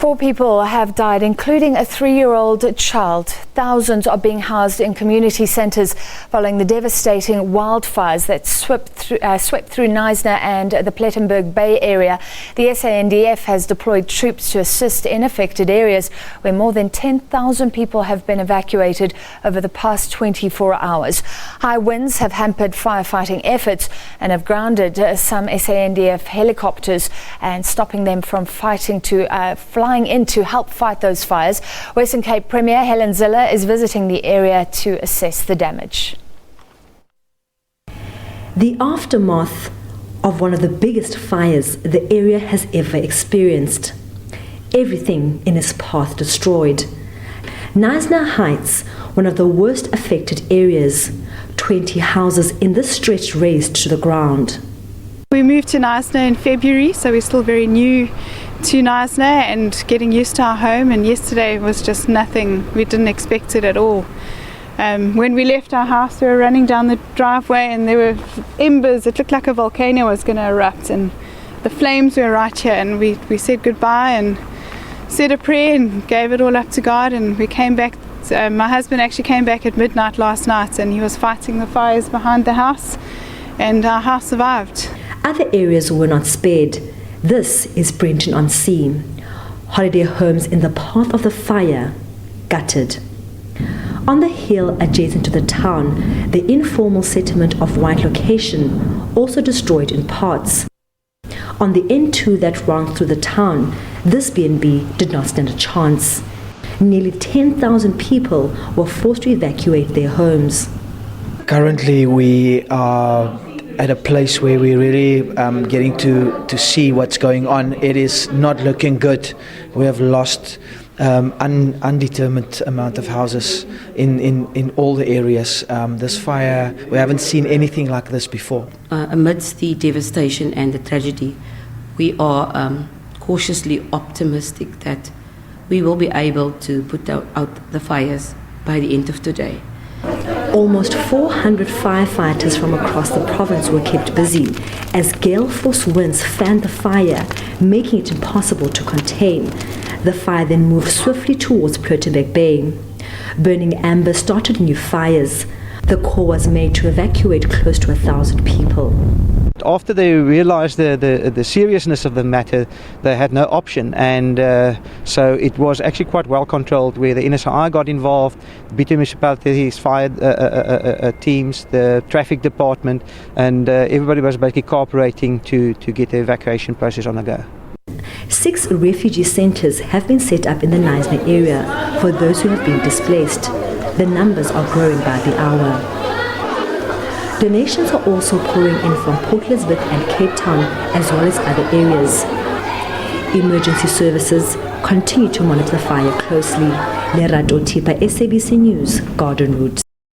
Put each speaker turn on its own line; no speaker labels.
4 people have died, including a 3-year-old child. Thousands are being housed in community centres following the devastating wildfires that swept through Knysna and the Plettenberg Bay area. The SANDF has deployed troops to assist in affected areas where more than 10,000 people have been evacuated over the past 24 hours. High winds have hampered firefighting efforts and have grounded some SANDF helicopters and stopping them from flying in to help fight those fires. Western Cape Premier Helen Zille is visiting the area to assess the damage.
The aftermath of one of the biggest fires the area has ever experienced. Everything in its path destroyed. Knysna Heights, one of the worst affected areas. 20 houses in this stretch razed to the ground.
We moved to Knysna in February, so we're still very new to Knysna and getting used to our home, and yesterday was just nothing. We didn't expect it at all. When we left our house, we were running down the driveway and there were embers. It looked like a volcano was going to erupt, and the flames were right here, and we said goodbye and said a prayer and gave it all up to God, and we came back. My husband actually came back at midnight last night and he was fighting the fires behind the house, and our house survived.
Other areas were not spared. This is Brenton-on-Sea. Holiday homes in the path of the fire, gutted. On the hill adjacent to the town, the informal settlement of White Location, also destroyed in parts. On the N2 that runs through the town, this B&B did not stand a chance. Nearly 10,000 people were forced to evacuate their homes.
Currently we are at a place where we're really getting to see what's going on. It is not looking good. We have lost undetermined amount of houses in all the areas. This fire, we haven't seen anything like this before.
Amidst the devastation and the tragedy, we are cautiously optimistic that we will be able to put out the fires by the end of today.
Almost 400 firefighters from across the province were kept busy as gale force winds fanned the fire, making it impossible to contain. The fire then moved swiftly towards Plettenberg Bay. Burning amber started new fires. The call was made to evacuate close to 1,000 people.
After they realized the seriousness of the matter, they had no option, and so it was actually quite well controlled, where the NSI got involved, the BT municipalities, fire teams, the traffic department, and everybody was basically cooperating to get the evacuation process on the go.
6 refugee centres have been set up in the Knysna area for those who have been displaced. The numbers are growing by the hour. Donations are also pouring in from Port Elizabeth and Cape Town, as well as other areas. Emergency services continue to monitor the fire closely. Lerato Tipa, SABC News, Garden Route.